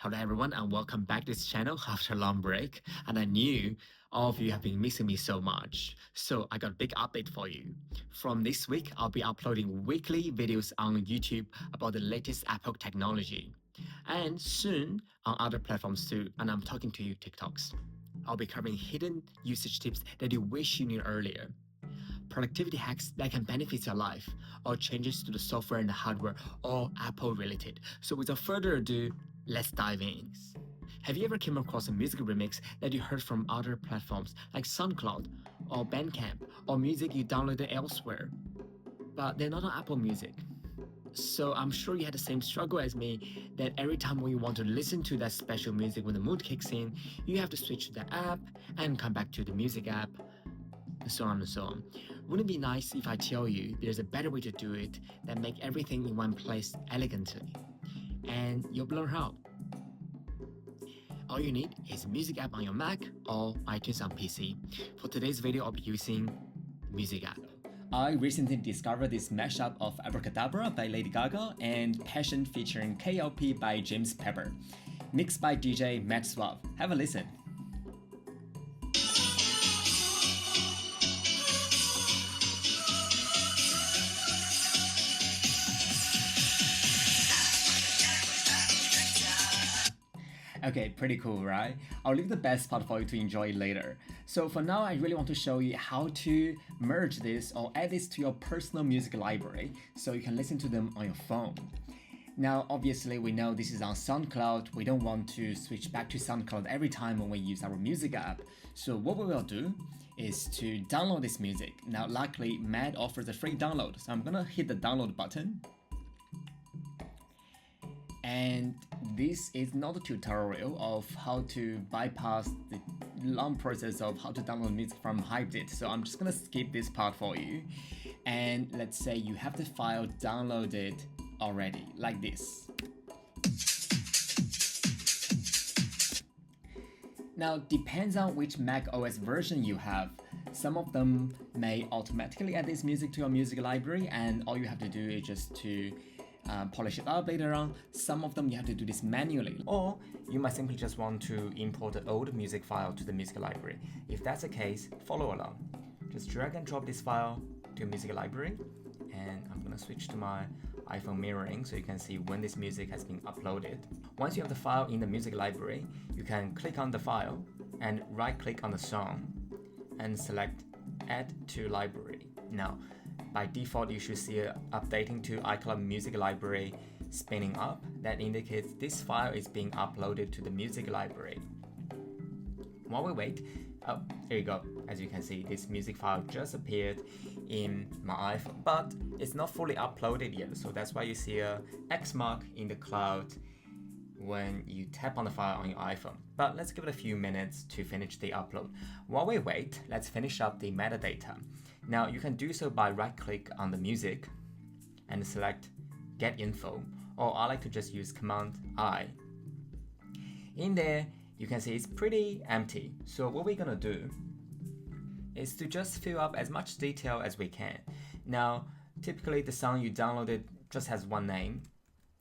Hello everyone and welcome back to this channel after a long break. And I knew all of you have been missing me so much. So I got a big update for you. From this week, I'll be uploading weekly videos on YouTube about the latest Apple technology. And soon on other platforms too, and I'm talking to you TikToks. I'll be covering hidden usage tips that you wish you knew earlier. Productivity hacks that can benefit your life, or changes to the software and the hardware, all Apple related. So without further ado, let's dive in. Have you ever come across a music remix that you heard from other platforms like SoundCloud or Bandcamp, or music you downloaded elsewhere, but they're not on Apple Music? So I'm sure you had the same struggle as me, that every time when you want to listen to that special music when the mood kicks in, you have to switch to the app and come back to the music app, and so on and so on. Wouldn't it be nice if I tell you there's a better way to do it that make everything in one place elegantly? And you'll learn how. All you need is a music app on your Mac or iTunes on PC. For today's video, I'll be using Music app. I recently discovered this mashup of Abracadabra by Lady Gaga and Passion featuring KLP by James Pepper, mixed by DJ Matt Suave. Have a listen. Okay, pretty cool, right? I'll leave the best part for you to enjoy later. So for now, I really want to show you how to merge this or add this to your personal music library so you can listen to them on your phone. Now, obviously, we know this is on SoundCloud. We don't want to switch back to SoundCloud every time when we use our music app. So what we will do is to download this music. Now, luckily, Matt offers a free download. So I'm gonna hit the download button. And this is not a tutorial of how to bypass the long process of how to download music from Hybrid. So I'm just gonna skip this part for you. And let's say you have the file downloaded already, like this. Now, depends on which Mac OS version you have. Some of them may automatically add this music to your music library, and all you have to do is just to polish it up later on. Some of them you have to do this manually, or you might simply just want to import an old music file to the music library. If that's the case, follow along. Just drag and drop this file to music library, and I'm gonna switch to my iPhone mirroring so you can see when this music has been uploaded. Once you have the file in the music library, you can click on the file and right click on the song and select Add to Library. Now, by default, you should see it updating to iCloud Music Library spinning up. That indicates this file is being uploaded to the music library. While we wait, oh, there you go. As you can see, this music file just appeared in my iPhone, but it's not fully uploaded yet. So that's why you see a X mark in the cloud when you tap on the file on your iPhone. But let's give it a few minutes to finish the upload. While we wait, let's finish up the metadata. Now you can do so by right click on the music and select Get Info, or I like to just use Command I. In there, you can see it's pretty empty. So what we're gonna do is to just fill up as much detail as we can. Now, typically the song you downloaded just has one name,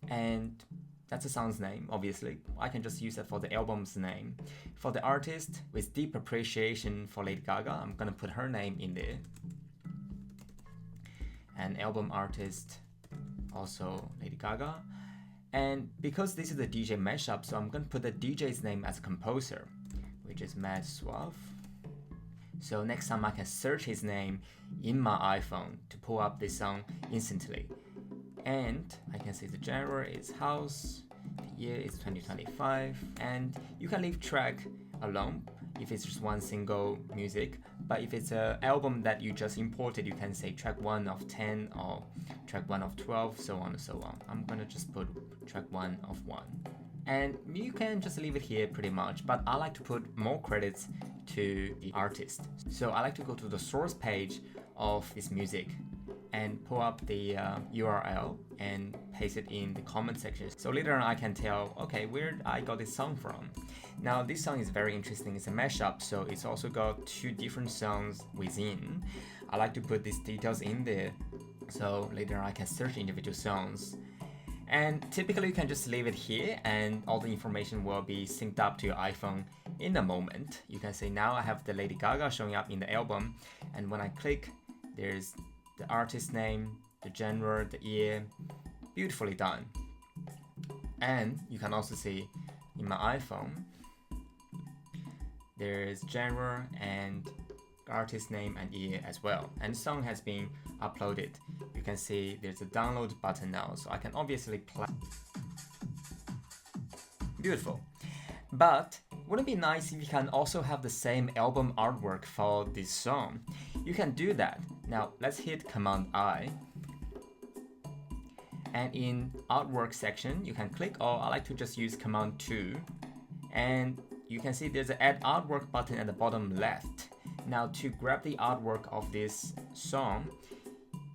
and that's the song's name, obviously. I can just use that for the album's name. For the artist, with deep appreciation for Lady Gaga, I'm gonna put her name in there. And album artist, also Lady Gaga. And because this is a DJ mashup, so I'm gonna put the DJ's name as a composer, which is Matt Suave. So next time I can search his name in my iPhone to pull up this song instantly. And I can see the genre is house, the year is 2025, and you can leave track alone if it's just one single music. But if it's an album that you just imported, you can say track 1 of 10 or track 1 of 12, so on and so on. I'm gonna just put track 1 of 1. And you can just leave it here pretty much, but I like to put more credits to the artist. So I like to go to the source page of this music and pull up the URL and paste it in the comment section. So later on I can tell, okay, where I got this song from. Now this song is very interesting. It's a mashup, so it's also got two different songs within. I like to put these details in there so later on I can search individual songs. And typically you can just leave it here and all the information will be synced up to your iPhone in a moment. You can see now I have the Lady Gaga showing up in the album, and when I click, there's the artist name, the genre, the year, beautifully done. And you can also see in my iPhone, there's genre and artist name and year as well, and the song has been uploaded. You can see there's a download button now, so I can obviously play. Beautiful. But wouldn't it be nice if you can also have the same album artwork for this song? You can do that. Now let's hit Command I, and in artwork section you can click, or I like to just use Command 2, and you can see there's an add artwork button at the bottom left. Now to grab the artwork of this song,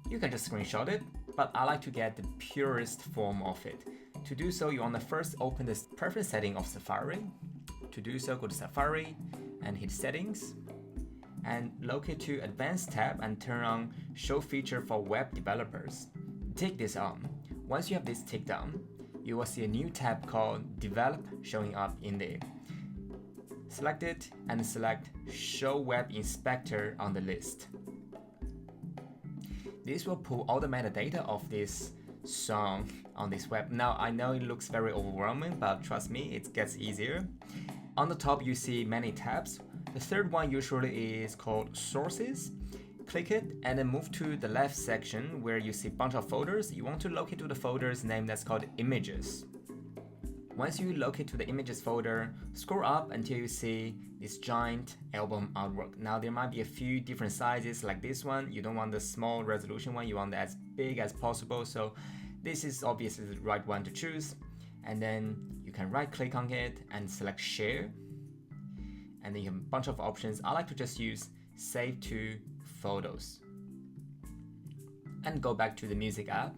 you can just screenshot it, but I like to get the purest form of it. To do so, you want to first open this preference setting of Safari. To do so, go to Safari and hit Settings, and locate to Advanced tab and turn on Show Feature for Web Developers. Tick this on. Once you have this ticked on, you will see a new tab called Develop showing up in there. Select it and select Show Web Inspector on the list. This will pull all the metadata of this song on this web. Now I know it looks very overwhelming, but trust me, it gets easier. On the top you see many tabs. The third one usually is called Sources. Click it and then move to the left section where you see a bunch of folders. You want to locate to the folder's name that's called Images. Once you locate to the Images folder, scroll up until you see this giant album artwork. Now there might be a few different sizes like this one. You don't want the small resolution one, you want it as big as possible. So this is obviously the right one to choose. And then you can right click on it and select Share. And then you have a bunch of options. I like to just use Save to Photos. And go back to the music app.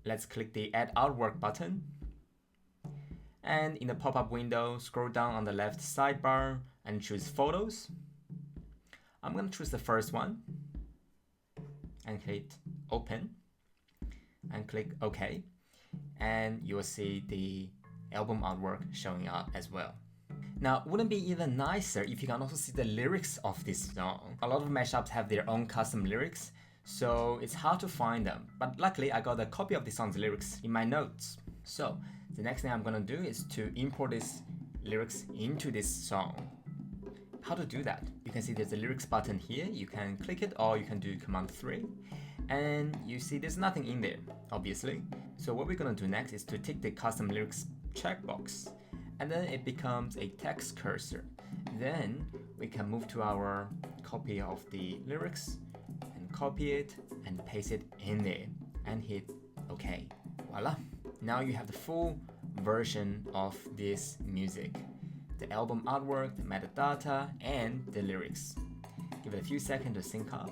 Let's click the Add Artwork button. And in the pop-up window, scroll down on the left sidebar and choose Photos. I'm going to choose the first one and hit Open and click OK. And you will see the album artwork showing up as well. Now, wouldn't it be even nicer if you can also see the lyrics of this song? A lot of mashups have their own custom lyrics, so it's hard to find them. But luckily, I got a copy of the song's lyrics in my notes. So the next thing I'm gonna do is to import these lyrics into this song. How to do that? You can see there's a lyrics button here. You can click it, or you can do Command 3. And you see there's nothing in there, obviously. So what we're gonna do next is to tick the custom lyrics checkbox. And then it becomes a text cursor. Then we can move to our copy of the lyrics and copy it and paste it in there and hit OK. Voila! Now you have the full version of this music. The album artwork, the metadata, and the lyrics. Give it a few seconds to sync up.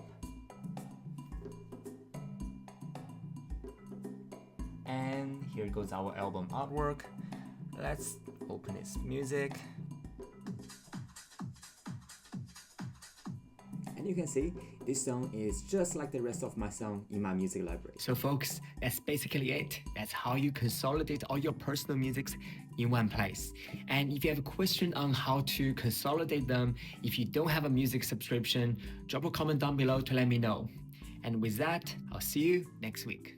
And here goes our album artwork. Let's open its music. And you can see this song is just like the rest of my song in my music library. So folks, that's basically it. That's how you consolidate all your personal musics in one place. And if you have a question on how to consolidate them, if you don't have a music subscription, drop a comment down below to let me know. And with that, I'll see you next week.